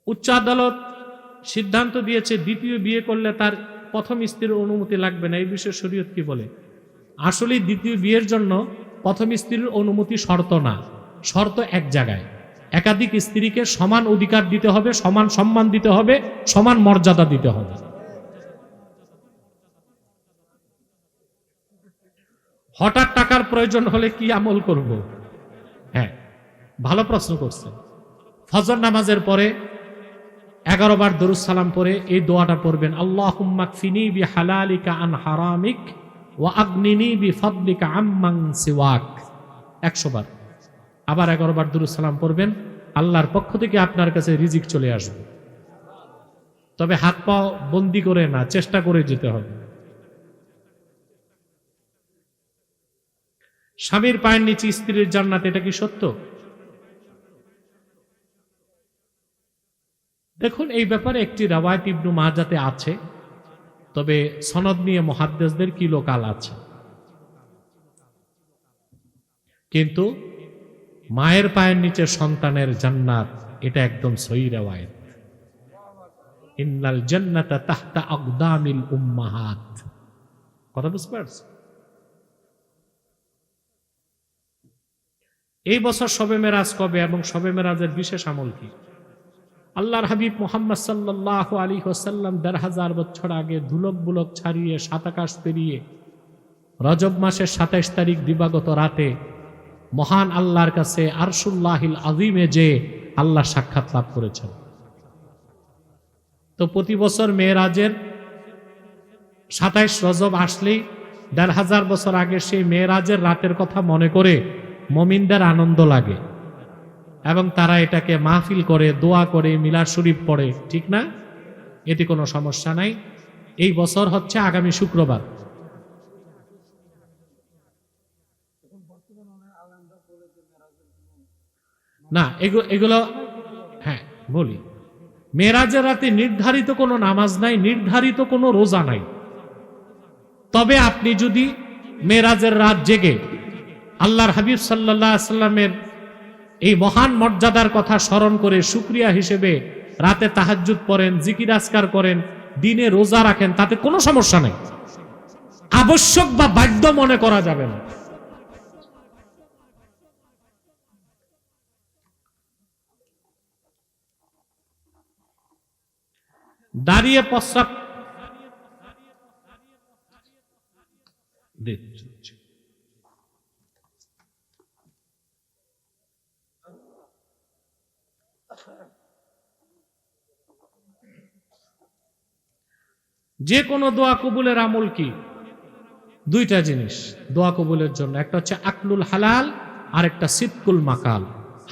উচ্চ আদালত সিদ্ধান্ত দিয়েছে দ্বিতীয় বিয়ে করলে তার প্রথম স্ত্রীর অনুমতি লাগবে না। এই বিষয়ে শরীয়ত কি বলে? আসলে দ্বিতীয় বিয়ের জন্য প্রথম স্ত্রীর অনুমতি শর্ত না, শর্ত এক জায়গায়। একাধিক স্ত্রীকে সমান অধিকার দিতে হবে, সমান সম্মান দিতে হবে, সমান মর্যাদা দিতে হবে। হঠাৎ টাকার প্রয়োজন হলে কি আমল করব? হ্যাঁ, ভালো প্রশ্ন করছেন। ফজর নামাজের পরে 11 বার দরুদ সালাম পরে এই দোয়াটা পড়বেন, আল্লাহুম্মা কফিনি বিহালালিকা আন হারামিক ওয়া আগনিনি বিফাদলিকা আম্মান সিওয়াক, 100 বার। আবার 11 বার দরুদ সালাম পড়বেন, আল্লাহর পক্ষ থেকে আপনার কাছে রিজিক চলে আসবে। তবে হাত পা বন্দি করে না, চেষ্টা করে যেতে হবে। স্বামীর পায়ের নিচে স্ত্রীর জান্নাত, এটা কি সত্য? দেখুন, এই ব্যাপারে একটি রাওয়ায়াত ইবনু মাজাতে আছে, তবে সনদ নিয়ে মুহাদ্দিসদের কিলোকাল আছে। কিন্তু মায়ের পায়ের নিচে সন্তানের জান্নাত, এটা একদম সহিহ রাওয়ায়াত। ইন্নাল জান্নাতা তাহতা আকদামিল উম্মাহাত। কথা বুঝতে পারছেন? এই বছর শবে মেরাজ কবে এবং শবে মেরাজের বিশেষ আমল কি? আল্লাহর হাবিব মুহাম্মদ সাল্লাল্লাহু আলাইহি ওয়াসাল্লাম ১,৫০০ বছর আগে ধুলক বুলক ছাড়িয়ে সাত আকাশ পেরিয়ে রজব মাসের ২৭ তারিখ দিবাগত রাতে মহান আল্লাহর কাছে আরশুল্লাহিল আযীমে যে আল্লাহ সাক্ষাৎ লাভ করেছেন। তো প্রতি বছর মেরাজের ২৭ রজব আসলেই ১,৫০০ বছর আগে সেই মেরাজের রাতের কথা মনে করে মুমিনদের আনন্দ লাগে এবং তারা এটাকে মাহফিল করে, দোয়া করে, মিলাদ শরীফ পড়ে, ঠিক না? এতে কোনো সমস্যা নাই। এই বছর হচ্ছে আগামী শুক্রবার। না, এগুলো হ্যাঁ বলি, মেরাজের রাতে নির্ধারিত কোনো নামাজ নাই, নির্ধারিত কোনো রোজা নাই। তবে আপনি যদি মেরাজের রাত জেগে আল্লাহর হাবিব সাল্লাল্লাহু আলাইহি ওয়াসাল্লামের এই মহান মর্যাদার কথা স্মরণ করে শুকরিয়া হিসেবে রাতে তাহাজ্জুদ পড়েন, জিকির আজকার করেন, দিনে রোজা রাখেন, তাতে কোনো সমস্যা নেই। আবশ্যক বা বাধ্য মনে করা যাবে না। দাঁড়িয়ে প্রস্রাব যে কোনো দোয়া কবুলের আমল কি? দুইটা জিনিস দোয়া কবুলের জন্য, একটা হচ্ছে আকলুল হালাল আর একটা সিদকুল মাকাল।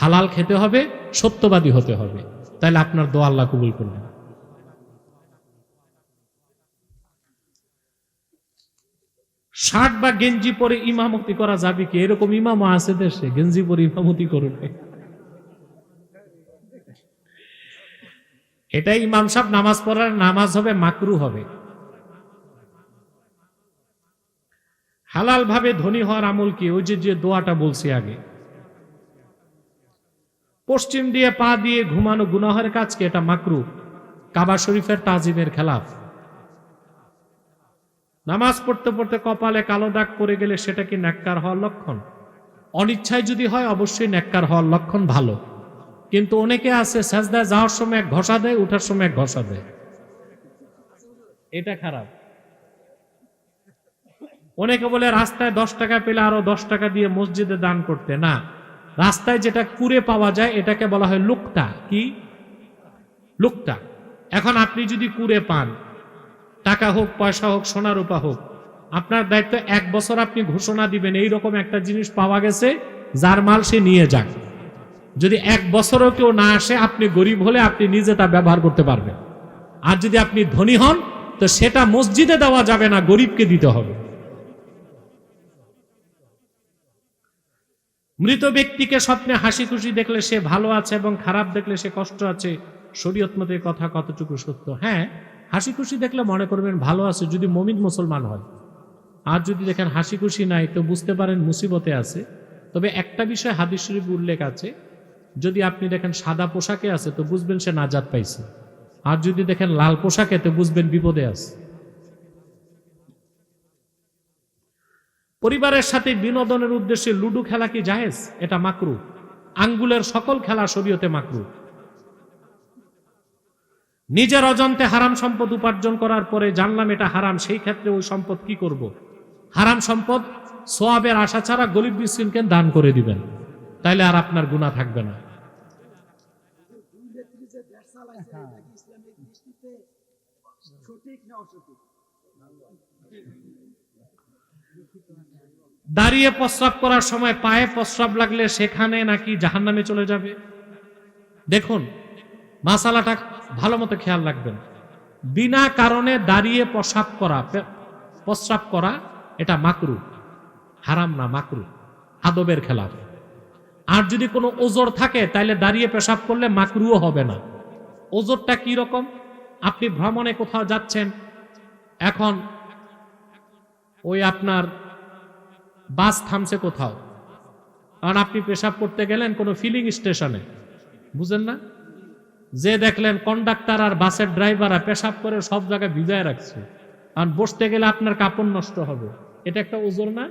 হালাল খেতে হবে, সত্যবাদী হতে হবে, তাহলে আপনার দোয়া আল্লাহ কবুল করবেন। শার্ট বা গেঞ্জি পরে ইমামতি করা যাবে কি? এরকম ইমামও আছে দেশে, গেঞ্জি পরে ইমামতি করবে। এটাই ইমাম সাহেব নামাজ পড়ার নামাজ হবে, মাকরু হবে। হালাল ভাবে ধনী হওয়ার আমল কি? ওই যে দোয়াটা বলছি আগে। পশ্চিম দিয়ে পা দিয়ে ঘুমানো গুনাহের কাজ কি? এটা মাকরু, কাবা শরীফের তাজিমের খেলাফ। নামাজ পড়তে পড়তে কপালে কালো দাগ পড়ে গেলে সেটা কি নেককার হওয়ার লক্ষণ? অনিচ্ছায় যদি হয় অবশ্যই নেককার হওয়ার লক্ষণ, ভালো। কিন্তু অনেকে আছে সাজদায় যাওয়ার সময় এক ঘষা দেয়, উঠার সময় এক ঘষা দেয়, এটা খারাপ। অনেকে বলে রাস্তায় 10 টাকা পেলে আরো 10 টাকা দিয়ে মসজিদে দান করতে। না, রাস্তায় যেটা কুড়ে পাওয়া যায় এটাকে বলা হয় লুকটা। কি লুকটা? এখন আপনি যদি কুড়ে পান, টাকা হোক, পয়সা হোক, সোনা রূপা হোক, আপনার দায়িত্ব 1 বছর আপনি ঘোষণা দিবেন এইরকম একটা জিনিস পাওয়া গেছে, যার মাল সে নিয়ে যাক। যদি 1 বছরও কেউ না আসে, আপনি গরিব হলে আপনি নিজে তা ব্যবহার করতে পারবেন। আর যদি আপনি ধনী হন তো সেটা মসজিদে দেওয়া যাবে না, গরিবকে দিতে হবে। মৃত ব্যক্তিকে স্বপ্নে হাসি খুশি দেখলে সে ভালো আছে এবং খারাপ দেখলে সে কষ্ট আছে, শরীয়ত মতে কথা কতটুকু সত্য? হ্যাঁ, হাসি খুশি দেখলে মনে করবেন ভালো আছে, যদি মুমিন মুসলমান হয়। আর যদি দেখেন হাসি খুশি নাই, তো বুঝতে পারেন মুসিবতে আছে। তবে একটা বিষয় হাদিস শরীফে উল্লেখ আছে, যদি আপনি দেখেন সাদা পোশাকে আছে তো বুঝবেন সে নাজাত পাইছে, আর যদি দেখেন লাল পোশাকে তো বুঝবেন বিপদে আছে। পরিবারের সাথে বিনোদনের উদ্দেশ্যে লুডো খেলা কি জায়েজ? এটা মাকরু। আঙ্গুলের সকল খেলা শরীয়তে মাকরু। নিজের অজান্তে হারাম সম্পদ উপার্জন করার পরে জানলাম এটা হারাম, সেই ক্ষেত্রে ওই সম্পদ কি করব? হারাম সম্পদ সোয়াবের আশা ছাড়া গরিব মিসকিনকে দান করে দিবেন, তাইলে আর আপনার গুনাহ থাকবে না। দাঁড়িয়ে প্রস্রাব করার সময় পায়ে প্রস্রাব লাগলে সেখানে নাকি জাহান্নামে চলে যাবে? দেখুন, মাসালাটা ভালো মতো খেয়াল রাখবেন। বিনা কারণে দাঁড়িয়ে প্রস্রাব করা এটা মাকরু, হারাম না, মাকরু, আদবের খেলাফ। আর যদি কোনো ওজর থাকে তাহলে দাঁড়িয়ে পেশাব করলে মাকরুও হবে না। ওজরটা কি রকম? আপনি ভ্রমণে কোথাও যাচ্ছেন, এখন ওই আপনার বাস থামছে কোথাও, কারণ আপনি পেশাব করতে গেলেন কোনো ফিলিং স্টেশনে, বুঝেন না, যে দেখলেন কন্ডাক্টর আর বাসের ড্রাইভাররা পেশাব করে সব জায়গায় ভিজায় রাখছে, কারণ বসতে গেলে আপনার কাপড় নষ্ট হবে, এটা একটা ওজর না?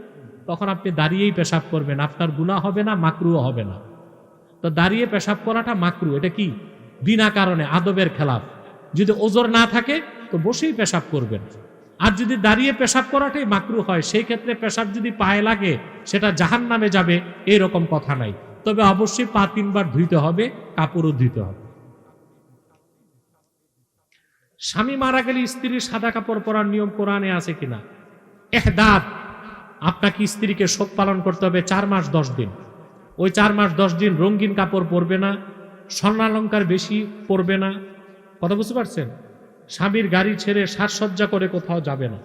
তখন আপনি দাঁড়িয়েই পেশাব করবেন, আপনার গুনাহ হবে না, মাকরুও হবে না। তো দাঁড়িয়ে পেশাব করাটা মাকরু, এটা কি? বিনা কারণে, আদবের খেলাফ। যদি ওজর না থাকে তো বসেই পেশাব করবেন। আর যদি দাঁড়িয়ে পেশাব করাটাই মাকরু হয়, সেই ক্ষেত্রে পেশাব যদি পায়ে লাগে সেটা জাহান্নামে যাবে, এইরকম কথা নাই। তবে অবশ্যই পা 3 বার ধুইতে হবে, কাপড়ও ধুইতে হবে। স্বামী মারা গেলে স্ত্রীর সাদা কাপড় পরার নিয়ম কোরআনে আছে কিনা? এহদাদ, আপনাকে স্ত্রীকে শোক পালন করতে হবে 4 মাস 10 দিন। ওই 4 মাস 10 দিন রঙিন কাপড় পরবে না, স্বর্ণালঙ্কার বেশি পরবে না, কথা বুঝতে পারছেন? স্বামীর গাড়ি ছেড়ে সাজসজ্জা করে কোথাও যাবে না।